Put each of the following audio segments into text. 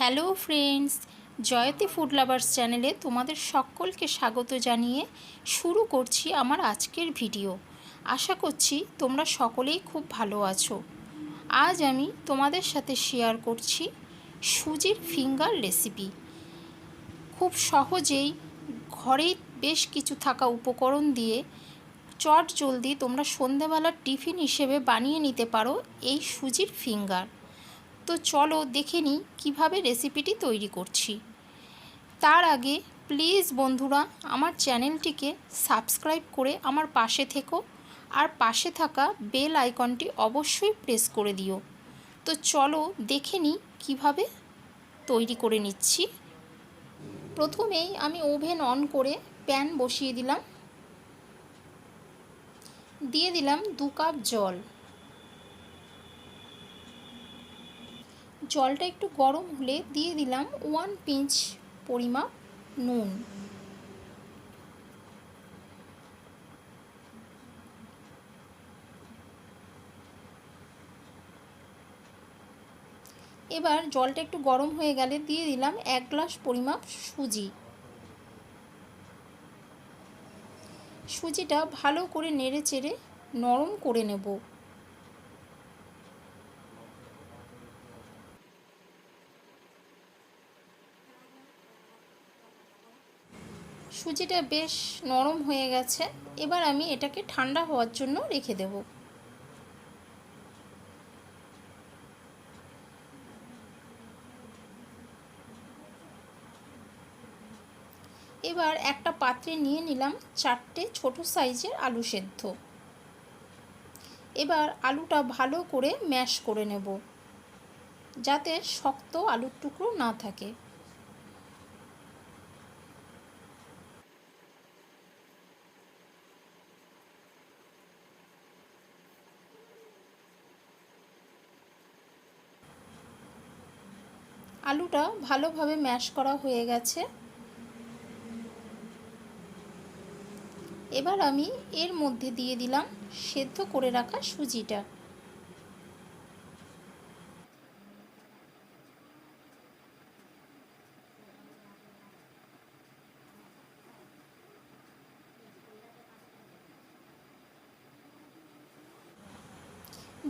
Hello friends, Jayati food lovers চ্যানেলে তোমাদের সকলকে স্বাগত জানিয়ে শুরু করছি আমার আজকের ভিডিও। আশা করছি তোমরা সকলেই খুব ভালো আছো। আজ আমি তোমাদের সাথে শেয়ার করছি সুজির ফিঙ্গার রেসিপি। খুব সহজেই ঘরেই বেশ কিছু থাকা উপকরণ দিয়ে চট জলদি তোমরা সন্ধেবেলার টিফিন হিসেবে বানিয়ে নিতে পারো এই সুজির ফিঙ্গার। তো চলো দেখে নিই কীভাবে রেসিপিটি তৈরি করছি। তার আগে প্লিজ বন্ধুরা আমার চ্যানেলটিকে সাবস্ক্রাইব করে আমার পাশে থেকো, আর পাশে থাকা বেল আইকনটি অবশ্যই প্রেস করে দিও। তো চলো দেখে নিই কীভাবে তৈরি করে নিচ্ছি। প্রথমেই আমি ওভেন অন করে প্যান বসিয়ে দিলাম, দিয়ে দিলাম 2 কাপ জল। জলটা একটু গরম হলে দিয়ে দিলাম 1 পিঞ্চ পরিমাপ নুন। এবার জলটা একটু গরম হয়ে গেলে দিয়ে দিলাম 1 গ্লাস পরিমাপ সুজি। সুজিটা ভালো করে নেড়ে চেড়ে নরম করে নেব। সুজিটা বেশ নরম হয়ে গেছে, এবার আমি এটাকে ঠান্ডা হওয়ার জন্য রেখে দেব। এবার একটা পাত্রে নিয়ে নিলাম 4টে ছোট সাইজের আলু সেদ্ধ। এবার আলুটা ভালো করে ম্যাশ করে নেব, যাতে শক্ত আলুর টুকরো না থাকে। আলুটা ভালোভাবে ম্যাশ করা হয়ে গেছে। এবার আমি এর মধ্যে দিয়ে দিলাম সেদ্ধ করে রাখা সুজিটা।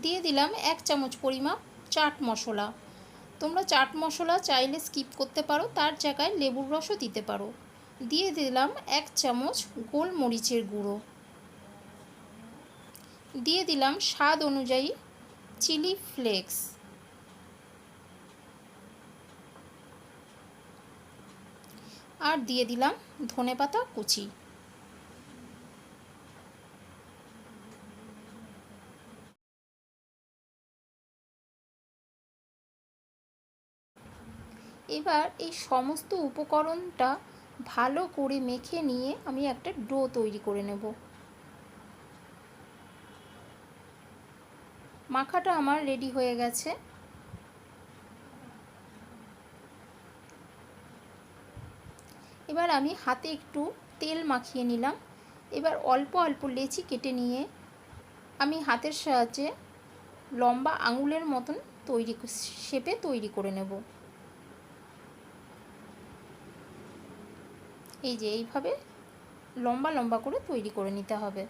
দিয়ে দিলাম 1 চামচ পরিমাপ চাট মশলা। তোমরা চাট মশলা চাইলে স্কিপ করতে পারো, তার জায়গায় লেবুর রসও দিতে পারো। দিয়ে দিলাম 1 চামচ গোলমরিচের গুঁড়ো। দিয়ে দিলাম স্বাদ অনুযায়ী চিলি ফ্লেক্স। আর দিয়ে দিলাম ধনেপাতা কুচি। এবার এই সমস্ত উপকরণটা ভালো করে মেখে নিয়ে আমি একটা ডো তৈরি করে নেব। মাখাটা আমার রেডি হয়ে গেছে। এবার আমি হাতে একটু তেল মাখিয়ে নিলাম। এবার অল্প অল্প লেচি কেটে নিয়ে আমি হাতের সাহায্যে লম্বা আঙুলের মতন শেপে তৈরি করে নেব। এই যে এইভাবে লম্বা লম্বা করে তৈরি করে নিতে হবে।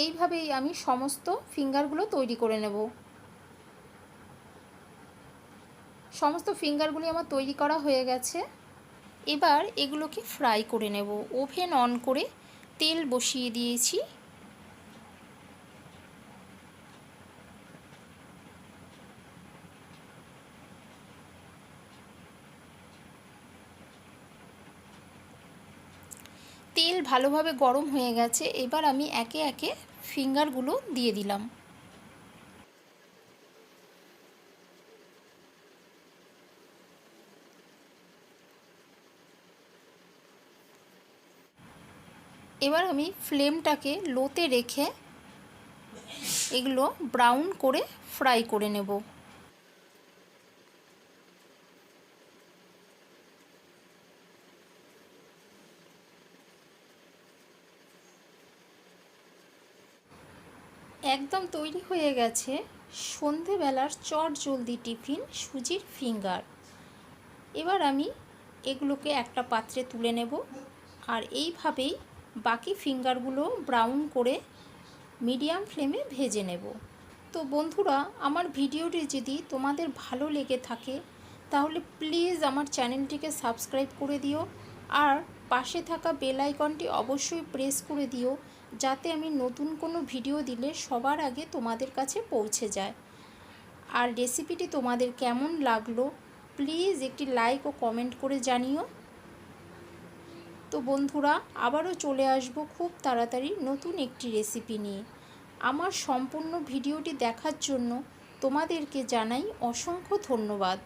এইভাবেই আমি সমস্ত ফিঙ্গারগুলো তৈরি করে নেব। সমস্ত ফিঙ্গারগুলি আমার তৈরি করা হয়ে গেছে। এবার এগুলোকে ফ্রাই করে নেব। ওভেন অন করে তেল বসিয়ে দিয়েছি। তেল ভালোভাবে গরম হয়ে গেছে। এবার আমি একে একে ফিঙ্গারগুলো দিয়ে দিলাম। এবার আমি ফ্লেমটাকে লোতে রেখে এগুলো ব্রাউন করে ফ্রাই করে নেব। একদম তৈরি হয়ে গেছে সন্ধেবেলার চট জলদি টিফিন সুজির ফিঙ্গার। এবার আমি এগুলোকে একটা পাত্রে তুলে নেব আর এইভাবেই বাকি ফিঙ্গারগুলো ব্রাউন করে মিডিয়াম ফ্লেমে ভেজে নেব। তো বন্ধুরা, আমার ভিডিওটি যদি তোমাদের ভালো লেগে থাকে তাহলে প্লিজ আমার চ্যানেলটিকে সাবস্ক্রাইব করে দিও আর পাশে থাকা বেল আইকনটি অবশ্যই প্রেস করে দিও, যাতে আমি নতুন কোনো ভিডিও দিলে সবার আগে তোমাদের কাছে পৌঁছে যায়। আর রেসিপিটি তোমাদের কেমন লাগলো প্লিজ একটি লাইক ও কমেন্ট করে জানিও। তো বন্ধুরা, আবারও চলে আসব খুব তাড়াতাড়ি নতুন একটি রেসিপি নিয়ে। আমার সম্পূর্ণ ভিডিওটি দেখার জন্য তোমাদেরকে জানাই অসংখ্য ধন্যবাদ।